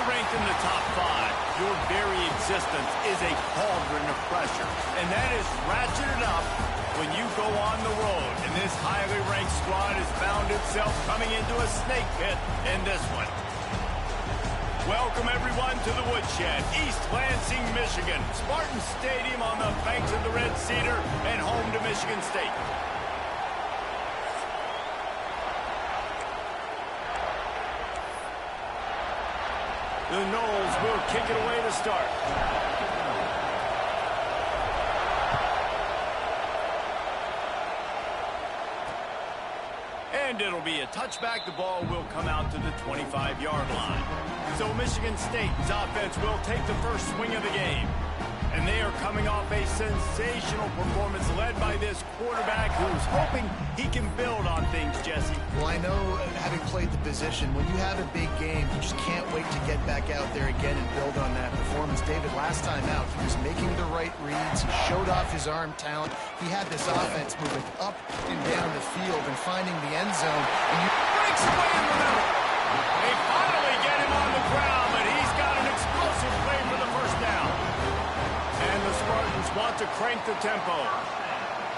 you're ranked in the top 5, your very existence is a cauldron of pressure. And that is ratcheted up when you go on the road. And this highly ranked squad has found itself coming into a snake pit in this one. Welcome, everyone, to the Woodshed, East Lansing, Michigan. Spartan Stadium on the banks of the Red Cedar and home to Michigan State. The Noles will kick it away to start. And it'll be a touchback. The ball will come out to the 25-yard line. So Michigan State's offense will take the first swing of the game. And they are coming off a sensational performance led by this quarterback who's hoping he can build on things, Jesse. Well, I know, having played the position, when you have a big game, you just can't wait to get back out there again and build on that performance. David, last time out, he was making the right reads. He showed off his arm talent. He had this offense moving up and down the field and finding the end zone. And you breaks away in the middle. They finally get him on the ground, but he's got an explosive play for the first down. And the Spartans want to crank the tempo.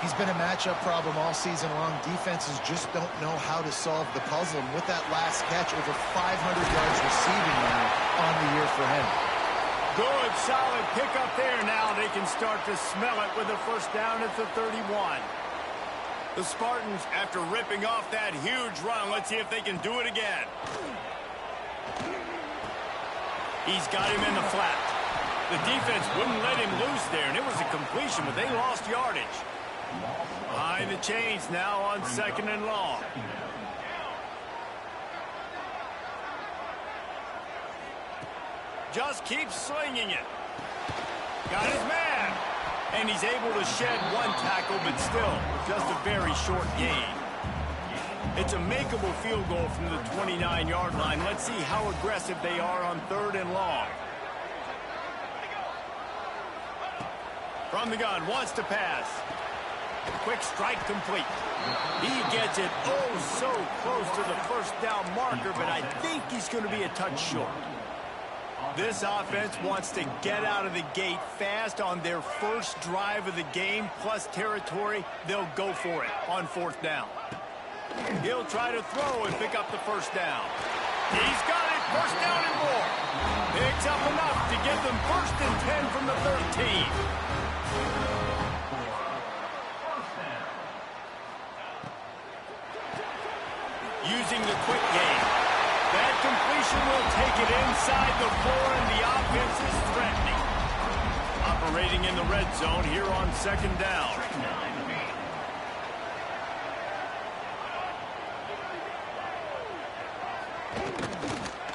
He's been a matchup problem all season long. Defenses just don't know how to solve the puzzle. And with that last catch, over 500 yards receiving now on the year for him. Good, solid pickup there. Now they can start to smell it with a first down at the 31. The Spartans, after ripping off that huge run, let's see if they can do it again. He's got him in the flat. The defense wouldn't let him loose there, and it was a completion, but they lost yardage. Behind the chains now on 2nd and long. Just keeps slinging it. Got his man. And he's able to shed one tackle, but still just a very short gain. It's a makeable field goal from the 29-yard line. Let's see how aggressive they are on 3rd and long. From the gun, wants to pass. Quick strike complete. He gets it oh so close to the first down marker, but I think he's going to be a touch short. This offense wants to get out of the gate fast on their first drive of the game, plus territory. They'll go for it on 4th down. He'll try to throw and pick up the first down. He's got it, first down and more. Picks up enough to give them 1st and 10 from the 13. Using the quick game. That completion will take it inside the 4, and the offense is threatening. Operating in the red zone here on 2nd down.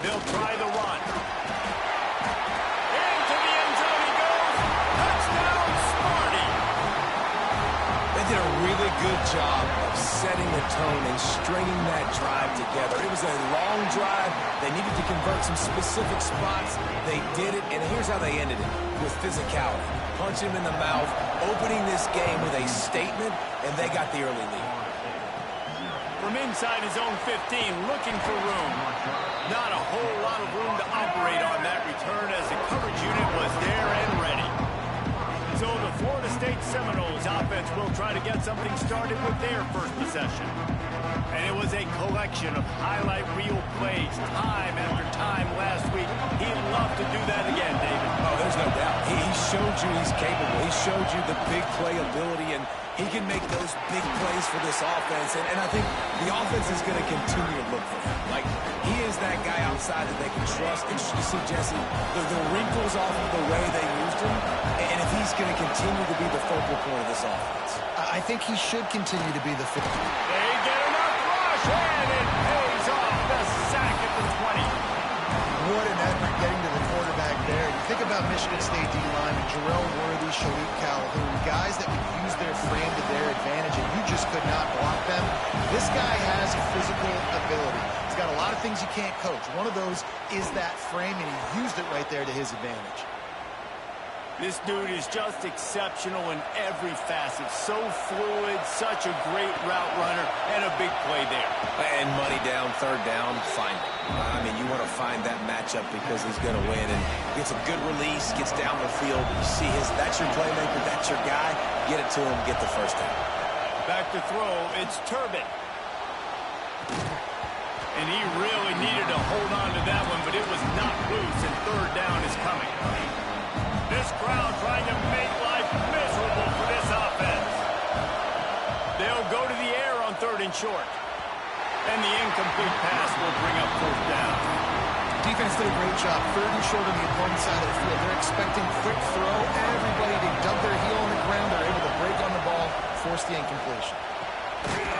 They'll try the run. Into the end zone he goes. Touchdown, Sparty. They did a really good job of setting the tone and stringing that drive together. It was a long drive. They needed to convert some specific spots. They did it, and here's how they ended it, with physicality. Punch him in the mouth, opening this game with a statement, and they got the early lead. From inside his own 15, looking for room. Not a whole lot of room to operate on that return as the coverage unit was there and ready. So the Florida State Seminoles offense will try to get something started with their first possession. And it was a collection of highlight reel plays time after time last week. He'd love to do that again, David. Oh, there's no doubt. He showed you he's capable. He showed you the big play ability, and he can make those big plays for this offense. And I think the offense is going to continue to look for him. Like, he is that guy outside that they can trust. And you see, Jesse, the wrinkles off of the way they used him, and if he's going to continue to be the focal point of this offense. I think he should continue to be the focal point. They get enough rush, and it pays off the sack at the 20. What an effort getting to the quarterback there. You think about Michigan State D-line, Jarrell Worthy, Shalik Calhoun, guys that would use their frame to their advantage, and you just could not block them. This guy has physical ability. He's got a lot of things you can't coach. One of those is that frame, and he used it right there to his advantage. This dude is just exceptional in every facet. So fluid, such a great route runner, and a big play there. And money down, third down, find it. I mean, you want to find that matchup because he's going to win. And gets a good release, gets down the field. You see that's your playmaker, that's your guy. Get it to him, get the first down. Back to throw, it's Turbin. And he really needed to hold on to that one, but it was not loose, and third down is coming. This crowd trying to make life miserable for this offense. They'll go to the air on 3rd and short. And the incomplete pass will bring up 4th down. Defense did a great job. 3rd and short on the opponent's side of the field. They're expecting quick throw. Everybody to dump their heel on the ground. They're able to break on the ball, force the incompletion.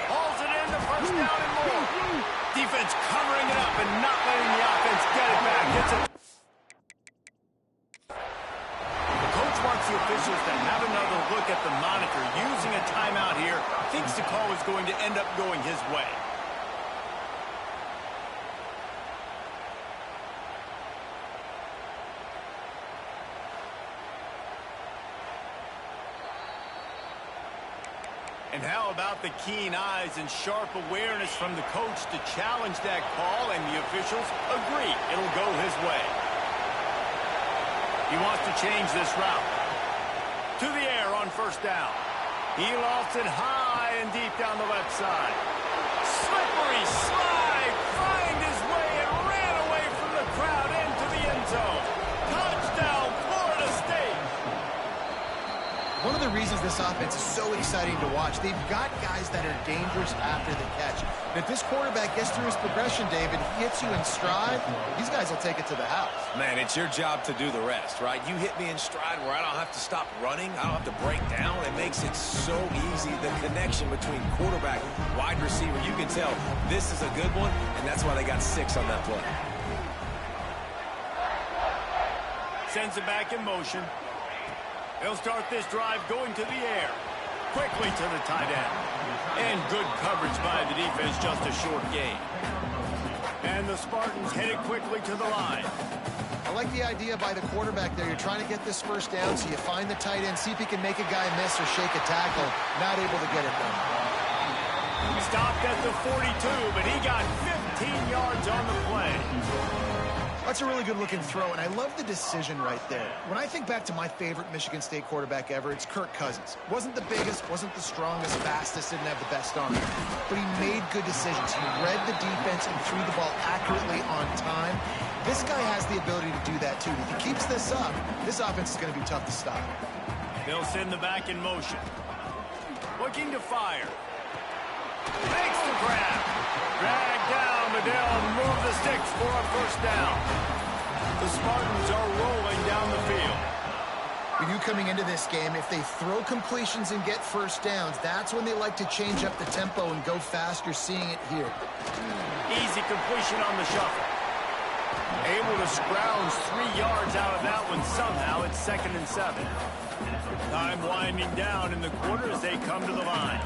Hauls it in the 1st down and more. Defense covering it up and not letting the offense get it back. Gets it. Wants the officials to have another look at the monitor. Using a timeout here, thinks the call is going to end up going his way. And how about the keen eyes and sharp awareness from the coach to challenge that call, and the officials agree it'll go his way. He wants to change this route. To the air on 1st down. He lofts it high and deep down the left side. Slippery slide. Find his way and ran away from the crowd into the end zone. Touchdown, Florida State. One of the reasons this offense is so exciting to watch, they've got guys that are dangerous after the catch. And if this quarterback gets through his progression, David, hits you in stride, these guys will take it to the house. Man, it's your job to do the rest, right? You hit me in stride where I don't have to stop running. I don't have to break down. It makes it so easy. The connection between quarterback, wide receiver, you can tell this is a good one, and that's why they got 6 on that play. Sends it back in motion. They'll start this drive going to the air. Quickly to the tight end. And good coverage by the defense, just a short gain. And the Spartans headed quickly to the line. I like the idea by the quarterback there. You're trying to get this 1st down, so you find the tight end, see if he can make a guy miss or shake a tackle. Not able to get it done. Stopped at the 42, but he got 15 yards on the play. That's a really good-looking throw, and I love the decision right there. When I think back to my favorite Michigan State quarterback ever, it's Kirk Cousins. Wasn't the biggest, wasn't the strongest, fastest, didn't have the best arm. But he made good decisions. He read the defense and threw the ball accurately on time. This guy has the ability to do that, too. If he keeps this up, this offense is going to be tough to stop. They'll send the back in motion. Looking to fire. Makes the grab. Drag down, but they'll move the sticks for a 1st down. The Spartans are rolling down the field. We knew coming into this game, if they throw completions and get 1st downs, that's when they like to change up the tempo and go fast. You're seeing it here. Easy completion on the shuffle. Able to scrounge 3 yards out of that one somehow. It's 2nd and 7. Time winding down in the quarter as they come to the line.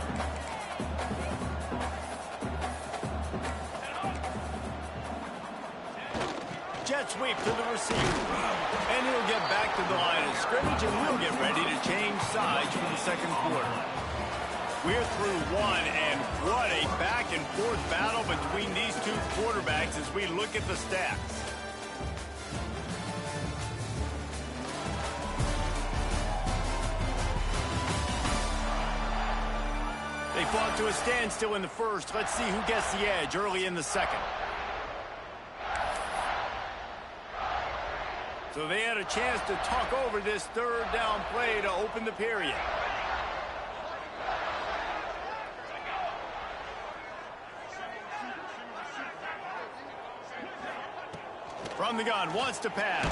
Jet sweep to the receiver. And he'll get back to the line of scrimmage, and we'll get ready to change sides for the 2nd quarter. We're through one, and what a back-and-forth battle between these two quarterbacks as we look at the stats. They fought to a standstill in the 1st. Let's see who gets the edge early in the 2nd. So they had a chance to talk over this 3rd down play to open the period. From the gun, wants to pass.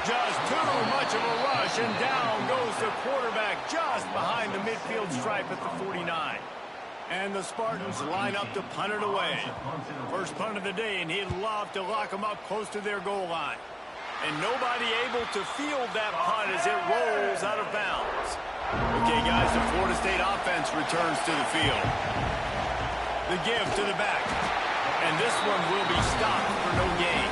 Just too much of a rush, and down goes the quarterback just behind the midfield stripe at the 49. And the Spartans line up to punt it away. First punt of the day, and he'd love to lock them up close to their goal line. And nobody able to field that punt as it rolls out of bounds. Okay, guys, the Florida State offense returns to the field. The give to the back. And this one will be stopped for no gain.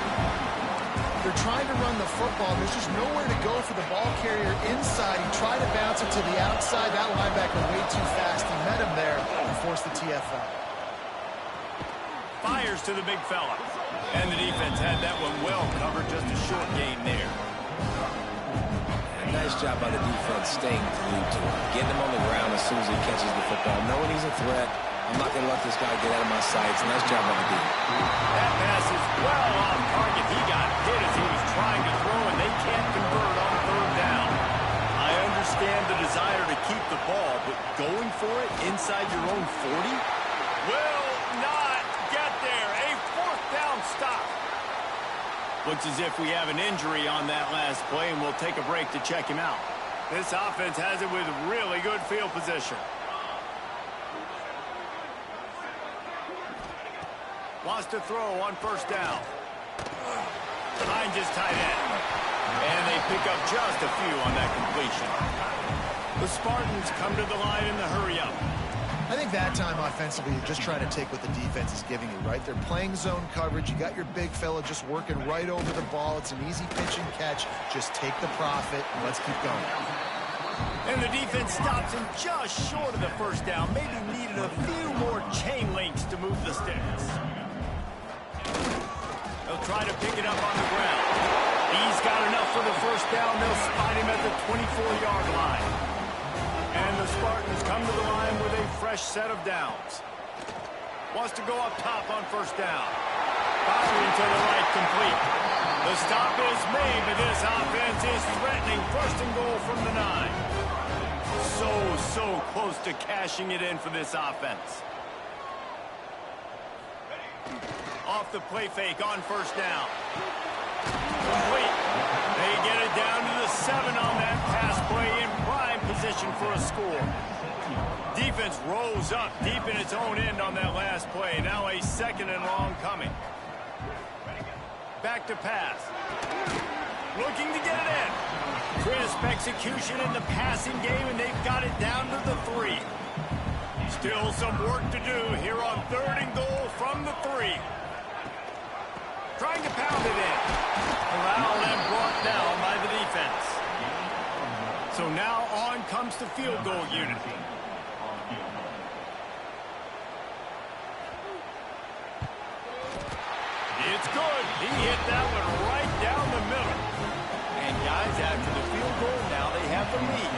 they're trying to run the football. There's just nowhere to go for the ball carrier inside. He tried to bounce it to the outside. That linebacker way too fast. He met him there and forced the TFL. Fires to the big fella. And the defense had that one well covered, just a short gain there. Nice job by the defense staying glued to him. Getting him on the ground as soon as he catches the football. Knowing he's a threat, I'm not going to let this guy get out of my sights. Nice job by the defense. That pass is well off target. He got hit as he was trying to throw, and they can't convert on third down. I understand the desire to keep the ball, but going for it inside your own 40 will not get there. A fourth down stop. Looks as if we have an injury on that last play, and we'll take a break to check him out. This offense has it with really good field position. Wants to throw on first down. Behind his tight end. And they pick up just a few on that completion. The Spartans come to the line in the hurry-up. I think that time offensively, you're just trying to take what the defense is giving you, right? They're playing zone coverage. You got your big fella just working right over the ball. It's an easy pitch and catch. Just take the profit and let's keep going. And the defense stops him just short of the first down. Maybe needed a few more chain links to move the sticks. They'll try to pick it up on the ground. He's got enough for the first down. They'll spot him at the 24-yard line. And the Spartans come to the line with a fresh set of downs. Wants to go up top on first down. Firing to the right, complete. The stop is made, but this offense is threatening first and goal from the 9. So close to cashing it in for this offense. Off the play fake on first down. Complete. They get it down to the 7 on that pass play in prime position for a score. Defense rolls up deep in its own end on that last play. Now a second and long coming. Back to pass. Looking to get it in. Crisp execution in the passing game, and they've got it down to the 3. Still some work to do here on third and goal from the 3. Trying to pound it in. Corralled and brought down by the defense. So now on comes the field goal unit. It's good. He hit that one right down the middle. And guys, after the field goal, now they have the lead.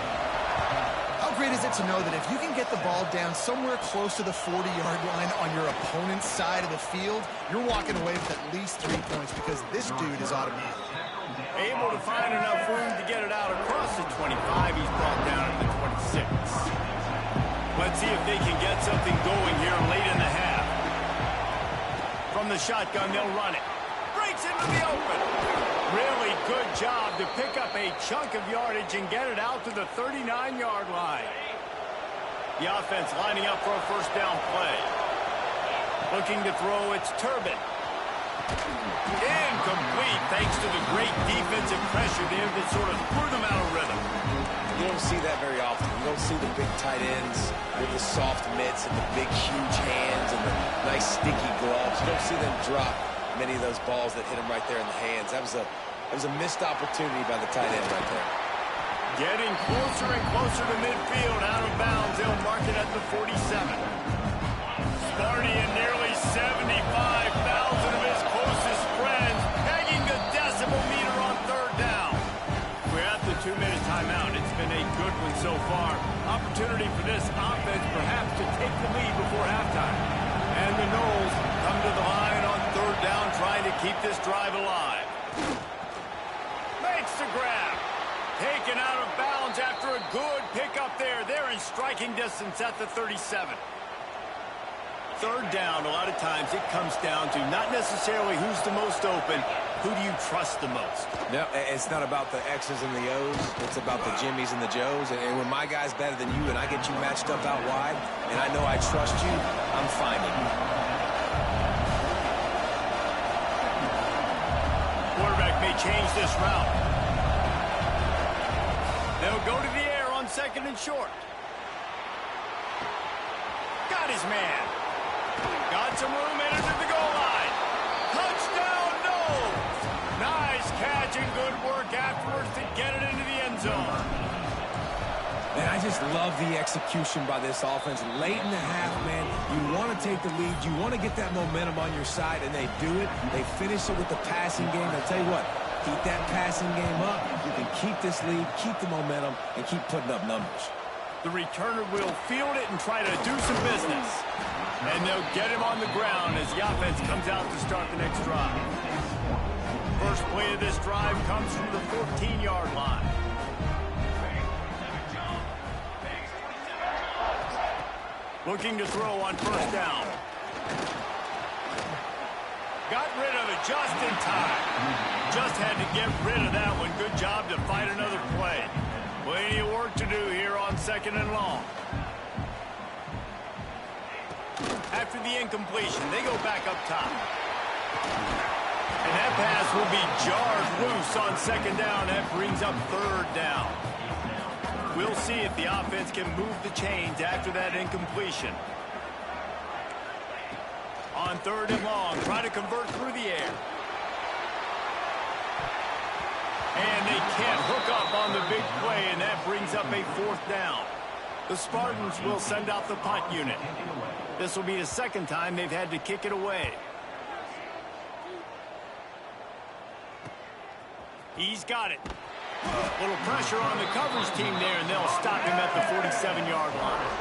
How great is it to know that if you can get the ball down somewhere close to the 40-yard line on your opponent's side of the field, you're walking away with at least 3 points because this dude is automatic. Able to find enough room to get it out across the 25. He's brought down to the 26. Let's see if they can get something going here late in the half. From the shotgun, they'll run it. Breaks into the open. Really good job to pick up a chunk of yardage and get it out to the 39-yard line. The offense lining up for a first down play. Looking to throw, it's Turbin. Incomplete thanks to the great defensive pressure there that sort of threw them out of rhythm. You don't see that very often. You don't see the big tight ends with the soft mitts and the big, huge hands and the nice, sticky gloves. You don't see them drop many of those balls that hit them right there in the hands. That was a missed opportunity by the tight end right there. Getting closer and closer to midfield, out of bounds. They'll mark it at the 47. Sparty and nearly 75,000 of his closest friends pegging the decimal meter on third down. We're at the 2-minute timeout. It's been a good one so far. Opportunity for this offense perhaps to take the lead before halftime. And the Noles come to the line on third down, trying to keep this drive alive. Makes the grab. Taken out of bounds after a good pickup there. They're in striking distance at the 37. Third down, a lot of times it comes down to not necessarily who's the most open, who do you trust the most? No, it's not about the X's and the O's. It's about the Jimmies and the Joes. And when my guy's better than you and I get you matched up out wide, and I know I trust you, I'm finding you. Quarterback may change this route. They'll go to the air on second and short. Got his man. Got some room, entered to the goal line. Touchdown, Noles! Nice catch. just love the execution by this offense. Late in the half, man, you want to take the lead. You want to get that momentum on your side, and they do it. They finish it with the passing game. I'll tell you what, keep that passing game up. You can keep this lead, keep the momentum, and keep putting up numbers. The returner will field it and try to do some business. And they'll get him on the ground as the offense comes out to start the next drive. First play of this drive comes from the 14-yard line. Looking to throw on first down. Got rid of it just in time. Just had to get rid of that one. Good job to fight another play. Plenty of work to do here on second and long. After the incompletion, they go back up top. And that pass will be jarred loose on second down. That brings up third down. We'll see if the offense can move the chains after that incompletion. On third and long, try to convert through the air. And they can't hook up on the big play, and that brings up a fourth down. The Spartans will send out the punt unit. This will be the second time they've had to kick it away. He's got it. A little pressure on the coverage team there, and they'll stop him at the 47-yard line.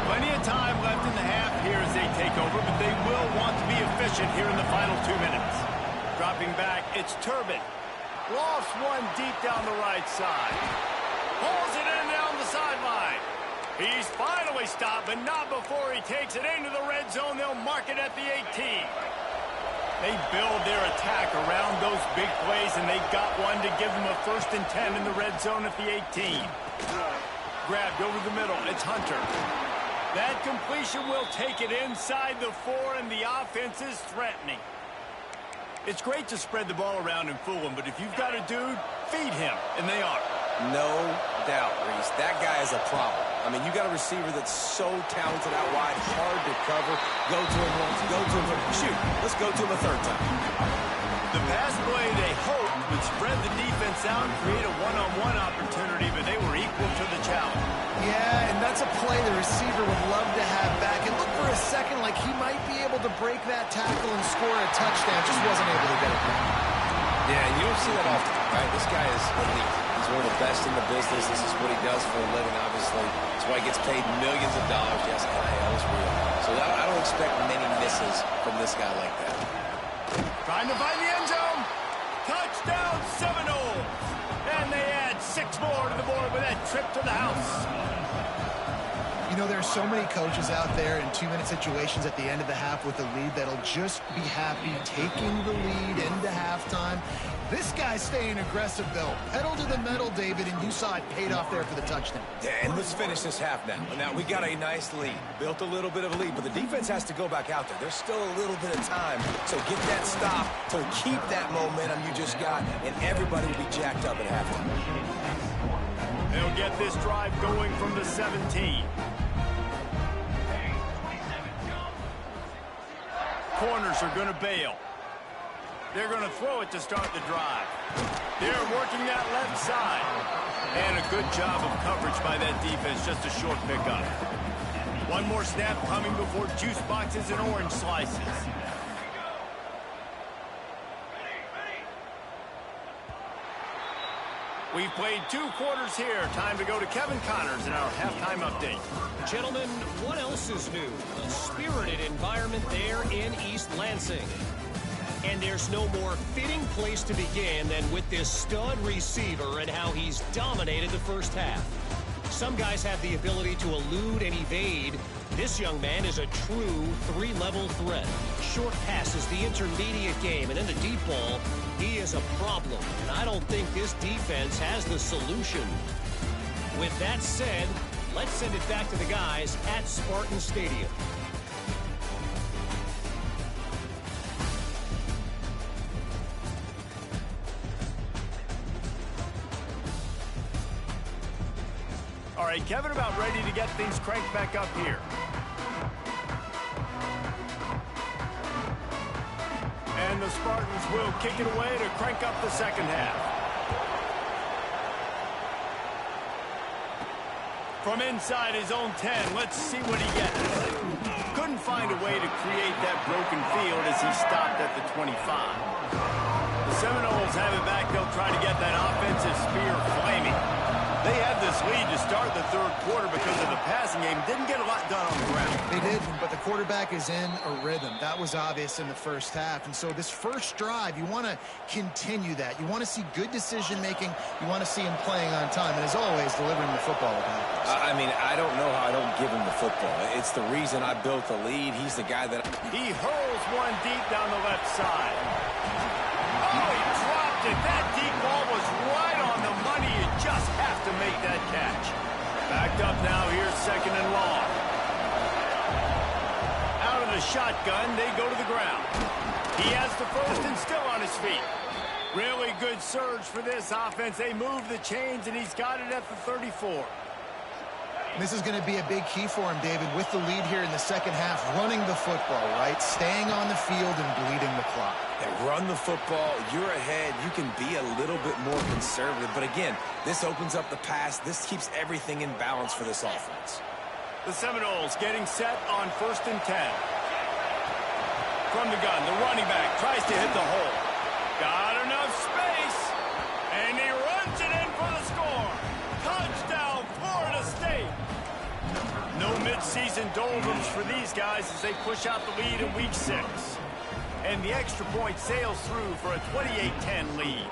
Plenty of time left in the half here as they take over, but they will want to be efficient here in the final 2 minutes. Dropping back, it's Turbin. Lost one deep down the right side. Pulls it in down the sideline. He's finally stopped, but not before he takes it into the red zone. They'll mark it at the 18. They build their attack around those big plays, and they got one to give them a 1st and 10 in the red zone at the 18. Grabbed over the middle. It's Hunter. That completion will take it inside the 4, and the offense is threatening. It's great to spread the ball around and fool him, but if you've got a dude, feed him, and they are. No doubt, Reese. That guy is a problem. I mean, you got a receiver that's so talented out wide, hard to cover. Go to him once, go to him twice. Shoot, let's go to him a third time. The pass play they hoped would spread the defense out and create a one-on-one opportunity, but they were equal to the challenge. Yeah, and that's a play the receiver would love to have back. It looked for a second like he might be able to break that tackle and score a touchdown. Just wasn't able to get it done. Yeah, and you don't see that often, right? This guy is elite. He's one of the best in the business. This is what he does for a living, obviously. That's why he gets paid millions of dollars. Yes, NIL is real. So I don't expect many misses from this guy like that. Trying to find the end zone. Touchdown, Seminoles. And they add 6 more to the board with that trip to the house. You know, there's so many coaches out there in 2-minute situations at the end of the half with the lead that'll just be happy taking the lead into halftime. This guy's staying aggressive, though. Pedal to the metal, David, and you saw it paid off there for the touchdown. Yeah, and let's finish this half now. Now, we got a nice lead. Built a little bit of a lead, but the defense has to go back out there. There's still a little bit of time. So get that stop to keep that momentum you just got, and everybody will be jacked up at halftime. They'll get this drive going from the 17. Corners are going to bail. They're going to throw it to start the drive. They're working that left side. And a good job of coverage by that defense. Just a short pickup. One more snap coming before juice boxes and orange slices. We've played 2 quarters here. Time to go to Kevin Connors in our halftime update. Gentlemen, what else is new? A spirited environment there in East Lansing. And there's no more fitting place to begin than with this stud receiver and how he's dominated the first half. Some guys have the ability to elude and evade. This young man is a true 3-level threat. Short passes, the intermediate game, and then the deep ball. He is a problem, and I don't think this defense has the solution. With that said, let's send it back to the guys at Spartan Stadium. All right, Kevin, about ready to get things cranked back up here. And the Spartans will kick it away to crank up the second half. From inside his own 10, let's see what he gets. Couldn't find a way to create that broken field as he stopped at the 25. The Seminoles have it back. They'll try to get that offensive spear flaming. They had this lead to start the third quarter because of the passing game. Didn't get a lot done on the ground. They did, but the quarterback is in a rhythm. That was obvious in the first half. And so this first drive, you want to continue that. You want to see good decision-making. You want to see him playing on time. And as always, delivering the football with accuracy. I mean, I don't know how I don't give him the football. It's the reason I built the lead. He's the guy that... He hurls one deep down the left side. Oh, he dropped it. That deep ball was right on the money. You just have to make that catch. Backed up now. Here's second and long. Out of the shotgun, they go to the ground. He has the first and still on his feet. Really good surge for this offense. They move the chains, and he's got it at the 34. This is going to be a big key for him, David, with the lead here in the second half, running the football, right? Staying on the field and bleeding the clock. Yeah, run the football. You're ahead. You can be a little bit more conservative. But again, this opens up the pass. This keeps everything in balance for this offense. The Seminoles getting set on 1st and 10. From the gun, the running back tries to hit the hole. Got enough space, and he runs it in for the score. Touchdown, Florida State. No midseason doldrums for these guys as they push out the lead in week 6. And the extra point sails through for a 28-10 lead.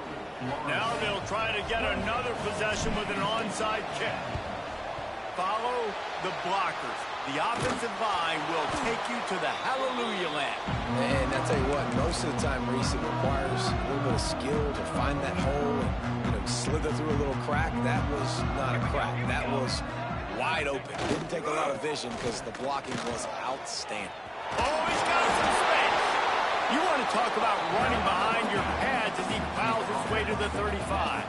Now they'll try to get another possession with an onside kick. Follow the blockers. The offensive line will take you to the hallelujah land. And I tell you what, most of the time, Reese, it requires a little bit of skill to find that hole and slither through a little crack. That was not a crack. That was wide open. Didn't take a lot of vision because the blocking was outstanding. Oh, he's got some space. You want to talk about running behind your pads as he plows his way to the 35.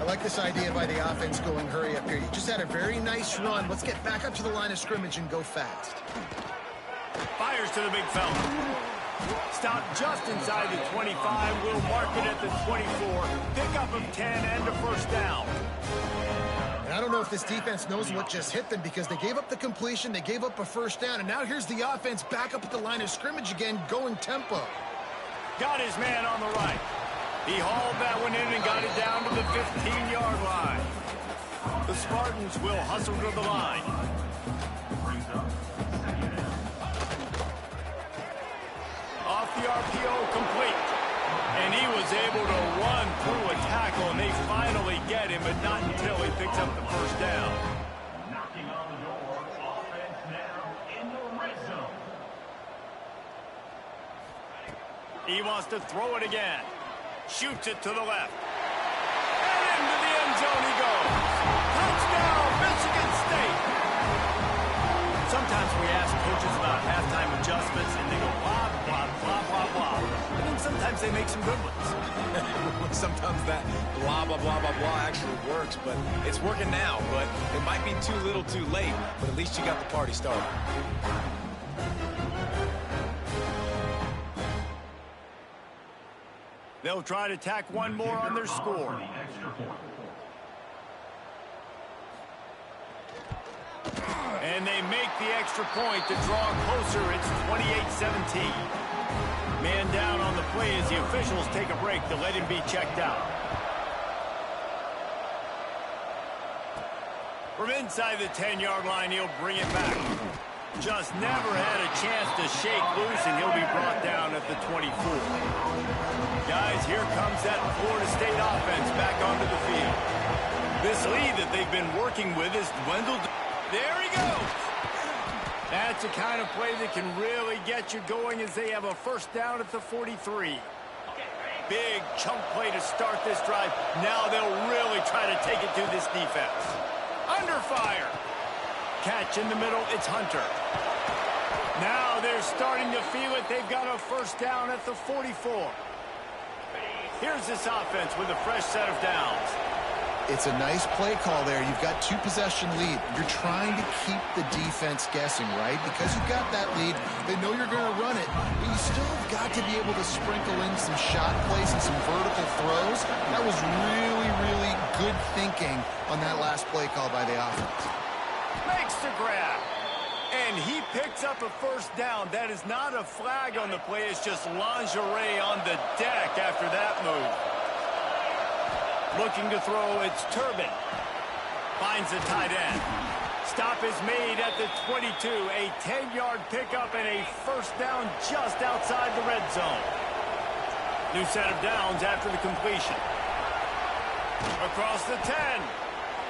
I like this idea by the offense going hurry up here. You just had a very nice run. Let's get back up to the line of scrimmage and go fast. Fires to the big fella. Stop just inside the 25. We'll mark it at the 24. Pickup of 10 and a first down. And I don't know if this defense knows what just hit them because they gave up the completion, they gave up a first down, and now here's the offense back up at the line of scrimmage again, going tempo. Got his man on the right. He hauled that one in and got it down to the 15-yard line. The Spartans will hustle to the line. Off the RPO, complete. And he was able to run through a tackle, and they finally get him, but not until he picks up the first down. Knocking on the door, offense now in the red zone. He wants to throw it again. Shoots it to the left. And into the end zone he goes. Touchdown, Michigan State. Sometimes we ask coaches about halftime adjustments, and they go blah, blah, blah, blah, blah. And then sometimes they make some good ones. Sometimes that blah, blah, blah, blah, blah actually works, but it's working now. But it might be too little too late, but at least you got the party started. They'll try to tack one more on their score. And they make the extra point to draw closer. It's 28-17. Man down on the play as the officials take a break to let him be checked out. From inside the 10-yard line, he'll bring it back. Just never had a chance to shake loose, and he'll be brought down at the 24. Guys, here comes that Florida State offense back onto the field. This lead that they've been working with is dwindled. There he goes. That's the kind of play that can really get you going as they have a first down at the 43. Big chunk play to start this drive. Now they'll really try to take it to this defense. Under fire. Catch in the middle, it's Hunter. Now they're starting to feel it. They've got a first down at the 44. Here's this offense with a fresh set of downs. It's a nice play call there. You've got 2-possession lead. You're trying to keep the defense guessing, right? Because you've got that lead, they know you're going to run it, but you still have got to be able to sprinkle in some shot plays and some vertical throws. That was really really, really good thinking on that last play call by the offense. Makes the grab. And he picks up a first down. That is not a flag on the play. It's just lingerie on the deck after that move. Looking to throw, it's Turbin. Finds the tight end. Stop is made at the 22. A 10-yard pickup and a first down just outside the red zone. New set of downs after the completion. Across the 10.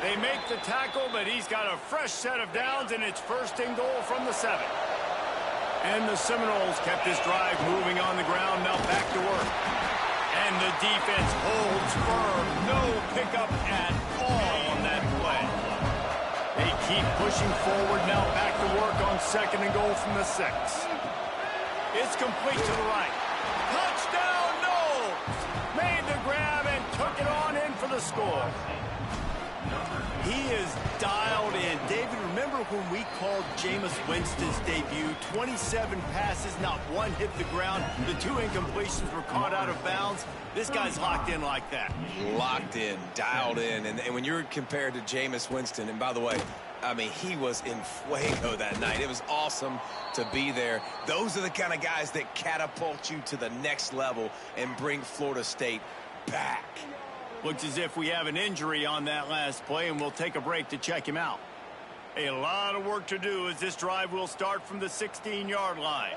They make the tackle, but he's got a fresh set of downs, and it's first and goal from the 7. And the Seminoles kept this drive moving on the ground. Now back to work. And the defense holds firm. No pickup at all on that play. They keep pushing forward. Now back to work on second and goal from the 6. It's complete to the right. Touchdown, Knowles! Made the grab and took it on in for the score. He is dialed in. David, remember when we called Jameis Winston's debut? 27 passes, not one hit the ground. The 2 incompletions were caught out of bounds. This guy's locked in like that. Locked in, dialed in. And when you're compared to Jameis Winston, and by the way, I mean, he was in fuego that night. It was awesome to be there. Those are the kind of guys that catapult you to the next level and bring Florida State back. Looks as if we have an injury on that last play, and we'll take a break to check him out. A lot of work to do as this drive will start from the 16-yard line.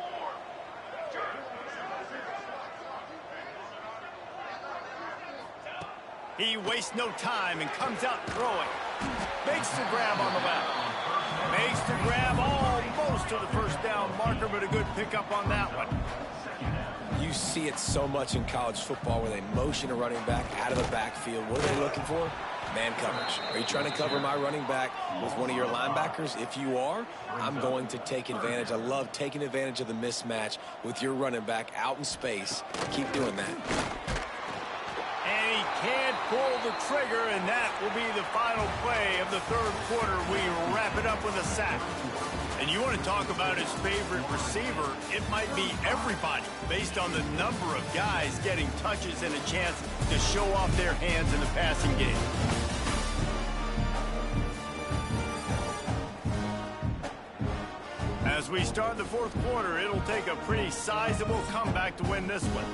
He wastes no time and comes out throwing. Makes the grab on the left. Makes the grab almost to the first down marker, but a good pickup on that one. You see it so much in college football where they motion a running back out of the backfield. What are they looking for? Man coverage. Are you trying to cover my running back with one of your linebackers? If you are, I'm going to take advantage. I love taking advantage of the mismatch with your running back out in space. Keep doing that. And he can't pull the trigger, and that will be the final play of the third quarter. We wrap it up with a sack. And you want to talk about his favorite receiver, it might be everybody based on the number of guys getting touches and a chance to show off their hands in the passing game. As we start the fourth quarter, it'll take a pretty sizable comeback to win this one.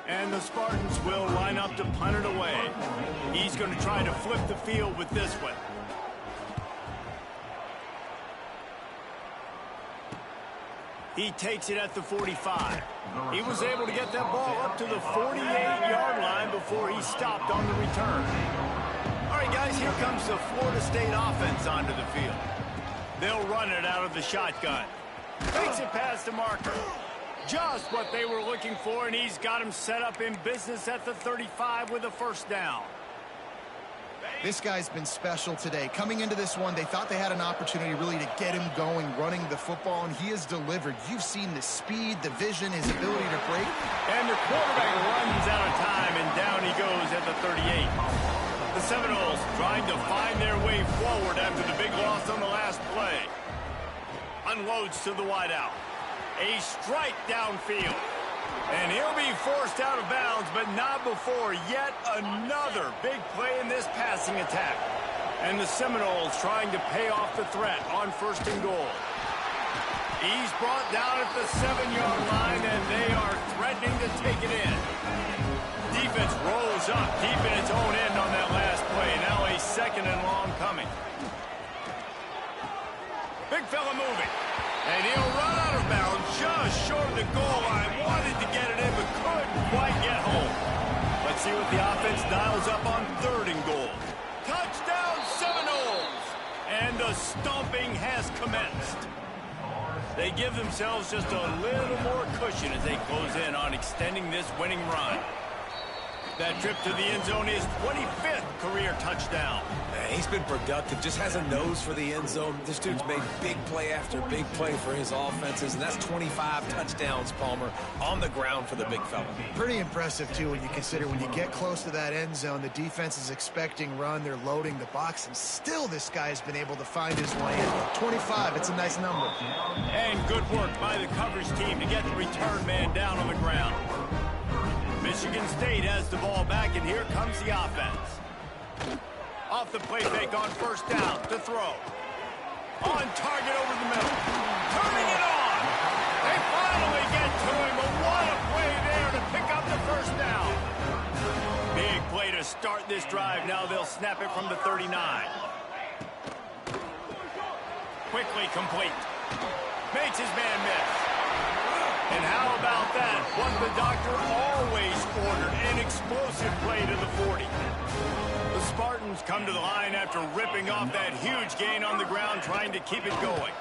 And the Spartans will line up to punt it away. He's going to try to flip the field with this one. He takes it at the 45. He was able to get that ball up to the 48-yard line before he stopped on the return. All right, guys, here comes the Florida State offense onto the field. They'll run it out of the shotgun. Takes it past the marker. Just what they were looking for, and he's got him set up in business at the 35 with a first down. This guy's been special today. Coming into this one, they thought they had an opportunity really to get him going, running the football, and he has delivered. You've seen the speed, the vision, his ability to break. And the quarterback runs out of time, and down he goes at the 38. The Seminoles trying to find their way forward after the big loss on the last play. Unloads to the wideout. A strike downfield. And he'll be forced out of bounds, but not before yet another big play in this passing attack. And the Seminoles trying to pay off the threat on first and goal. He's brought down at the 7-yard line, and they are threatening to take it in. Defense rolls up deep in its own end on that last play. Now a second and long coming. Big fella moving. And he'll run out of bounds just short of the goal line. Wanted to get it in, but couldn't quite get home. Let's see what the offense dials up on third and goal. Touchdown Seminoles! And the stomping has commenced. They give themselves just a little more cushion as they close in on extending this winning run. That trip to the end zone is 25th career touchdown. Man, he's been productive, just has a nose for the end zone. This dude's made big play after big play for his offenses, and that's 25 touchdowns, Palmer, on the ground for the big fella. Pretty impressive, too, when you consider when you get close to that end zone, the defense is expecting run, they're loading the box, and still this guy's been able to find his way in. 25, it's a nice number. And good work by the coverage team to get the return man down on the ground. Michigan State has the ball back, and here comes the offense. Off the play fake on first down to throw. On target over the middle. Turning it on. They finally get to him, but what a play there to pick up the first down. Big play to start this drive. Now they'll snap it from the 39. Quickly complete. Makes his man miss. And how about that? What the doctor always ordered, an explosive play to the 40. The Spartans come to the line after ripping off that huge gain on the ground, trying to keep it going.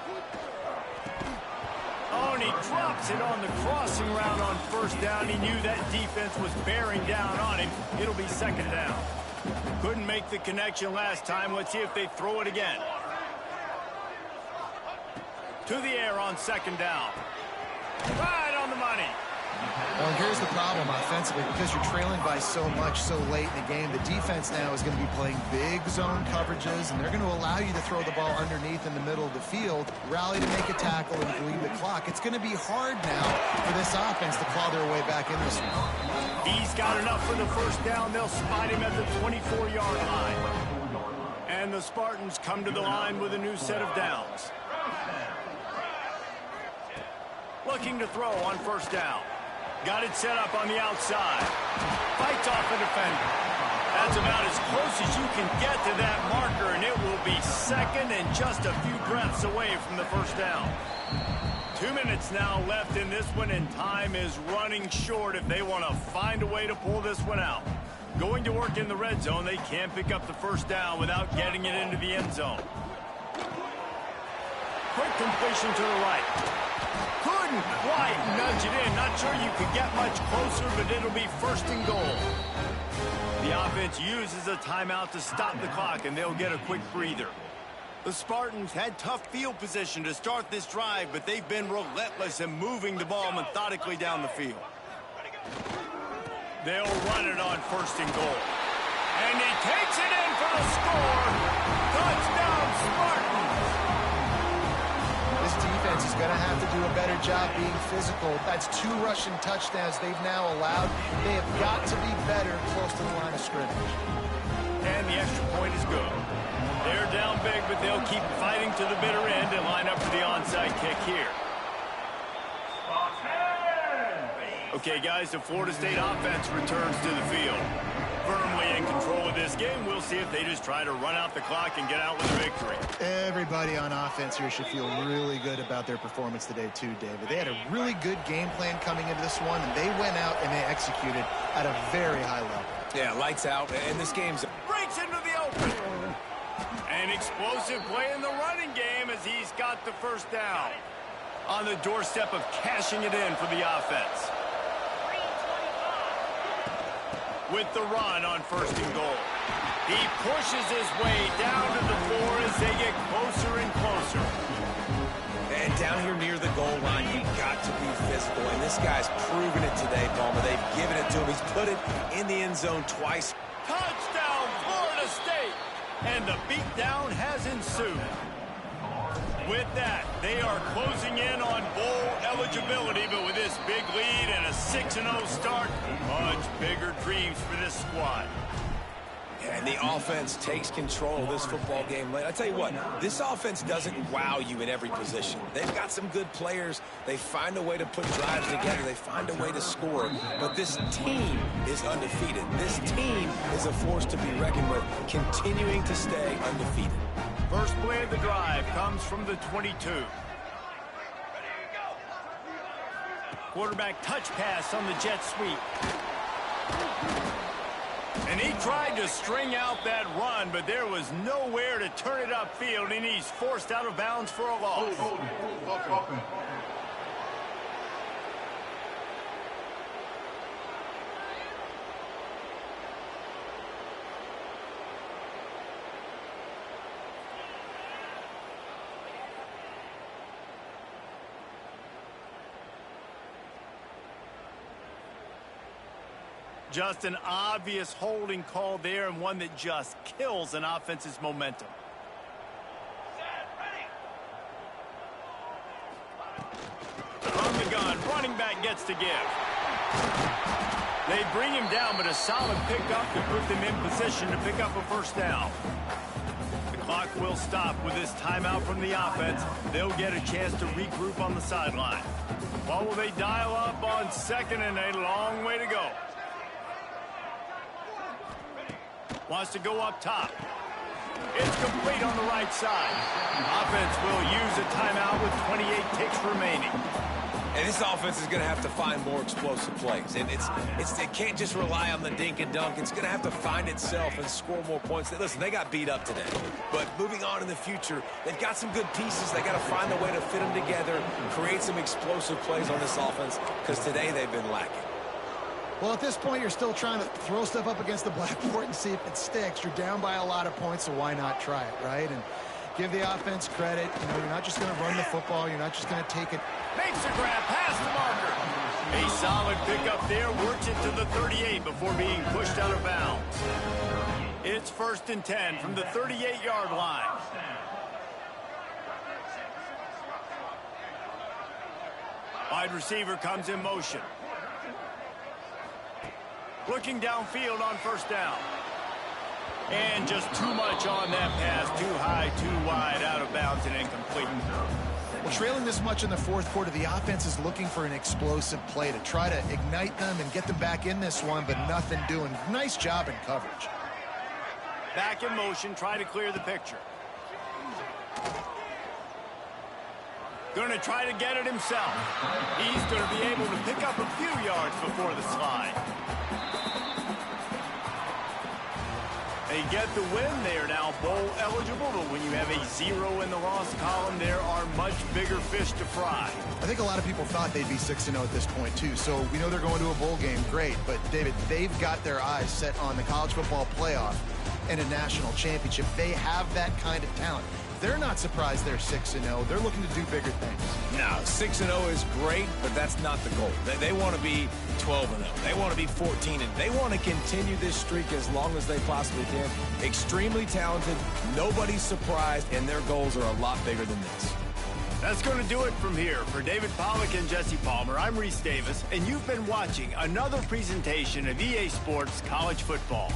Oh, and he drops it on the crossing route on first down. He knew that defense was bearing down on him. It'll be second down. Couldn't make the connection last time. Let's see if they throw it again. To the air on second down. Right on the money. Well, here's the problem offensively. Because you're trailing by so much so late in the game, the defense now is going to be playing big zone coverages, and they're going to allow you to throw the ball underneath in the middle of the field, rally to make a tackle, and bleed the clock. It's going to be hard now for this offense to claw their way back in this one. He's got enough for the first down. They'll spot him at the 24-yard line. And the Spartans come to the line with a new set of downs. Looking to throw on first down. Got it set up on the outside. Fights off a defender. That's about as close as you can get to that marker, and it will be second and just a few breaths away from the first down. 2 minutes now left in this one, and time is running short if they want to find a way to pull this one out. Going to work in the red zone, they can't pick up the first down without getting it into the end zone. Quick completion to the right. Couldn't quite nudge it in. Not sure you could get much closer, but it'll be first and goal. The offense uses a timeout to stop the clock, and they'll get a quick breather. The Spartans had tough field position to start this drive, but they've been relentless in moving the ball methodically down the field. They'll run it on first and goal. And he takes it in for the score. Touchdown, Spartans! This defense is going to have to do a better job being physical. That's 2 rushing touchdowns they've now allowed. They have got to be better close to the line of scrimmage. And the extra point is good. They're down big, but they'll keep fighting to the bitter end and line up for the onside kick here. Okay, guys, the Florida State offense returns to the field. Firmly in control of this game. We'll see if they just try to run out the clock and get out with a victory. Everybody on offense here should feel really good about their performance today too, David. They had a really good game plan coming into this one, and they went out and they executed at a very high level. Yeah, lights out, and this game's... Breaks into the open. An explosive play in the running game as he's got the first down. On the doorstep of cashing it in for the offense. With the run on first and goal. He pushes his way down to the floor as they get closer and closer. And down here near the goal line, you got to be physical. And this guy's proven it today, Palmer. They've given it to him. He's put it in the end zone twice. Touchdown, Florida State! And the beatdown has ensued. With that, they are closing in on bowl eligibility, but with this big lead and a 6-0 start, much bigger dreams for this squad. And the offense takes control of this football game late. I tell you what, this offense doesn't wow you in every position. They've got some good players. They find a way to put drives together. They find a way to score. But this team is undefeated. This team is a force to be reckoned with, continuing to stay undefeated. First play of the drive comes from the 22. Quarterback touch pass on the jet sweep. And he tried to string out that run, but there was nowhere to turn it upfield, and he's forced out of bounds for a loss. Just an obvious holding call there, and one that just kills an offense's momentum. From the gun, running back gets to give. They bring him down, but a solid pickup to put them in position to pick up a first down. The clock will stop with this timeout from the offense. They'll get a chance to regroup on the sideline. What will they dial up on 2nd and a long way to go? Wants to go up top. It's complete on the right side. Offense will use a timeout with 28 ticks remaining. And this offense is going to have to find more explosive plays. And it can't just rely on the dink and dunk. It's going to have to find itself and score more points. Listen, they got beat up today. But moving on in the future, they've got some good pieces. They got to find a way to fit them together, create some explosive plays on this offense, because today they've been lacking. Well, at this point, you're still trying to throw stuff up against the blackboard and see if it sticks. You're down by a lot of points, so why not try it, right? And give the offense credit. You know, you're not just going to run the football. You're not just going to take it. Makes a grab past the marker. A solid pickup there. Works it to the 38 before being pushed out of bounds. It's 1st and 10 from the 38-yard line. Wide receiver comes in motion. Looking downfield on 1st down. And just too much on that pass. Too high, too wide, out of bounds, and incomplete. Well, trailing this much in the 4th quarter, the offense is looking for an explosive play to try to ignite them and get them back in this one, but nothing doing. Nice job in coverage. Back in motion, try to clear the picture. Going to try to get it himself. He's going to be able to pick up a few yards before the slide. They get the win. They are now bowl eligible, but when you have a 0 in the loss column, there are much bigger fish to fry. I think a lot of people thought they'd be 6-0 at this point, too. So we know they're going to a bowl game. Great. But, David, they've got their eyes set on the college football playoff and a national championship. They have that kind of talent. They're not surprised they're 6-0. They're looking to do bigger things. Now, 6-0 is great, but that's not the goal. They want to be 12-0. They want to be 14-0. They want to continue this streak as long as they possibly can. Extremely talented. Nobody's surprised, and their goals are a lot bigger than this. That's going to do it from here. For David Pollack and Jesse Palmer, I'm Reese Davis, and you've been watching another presentation of EA Sports College Football.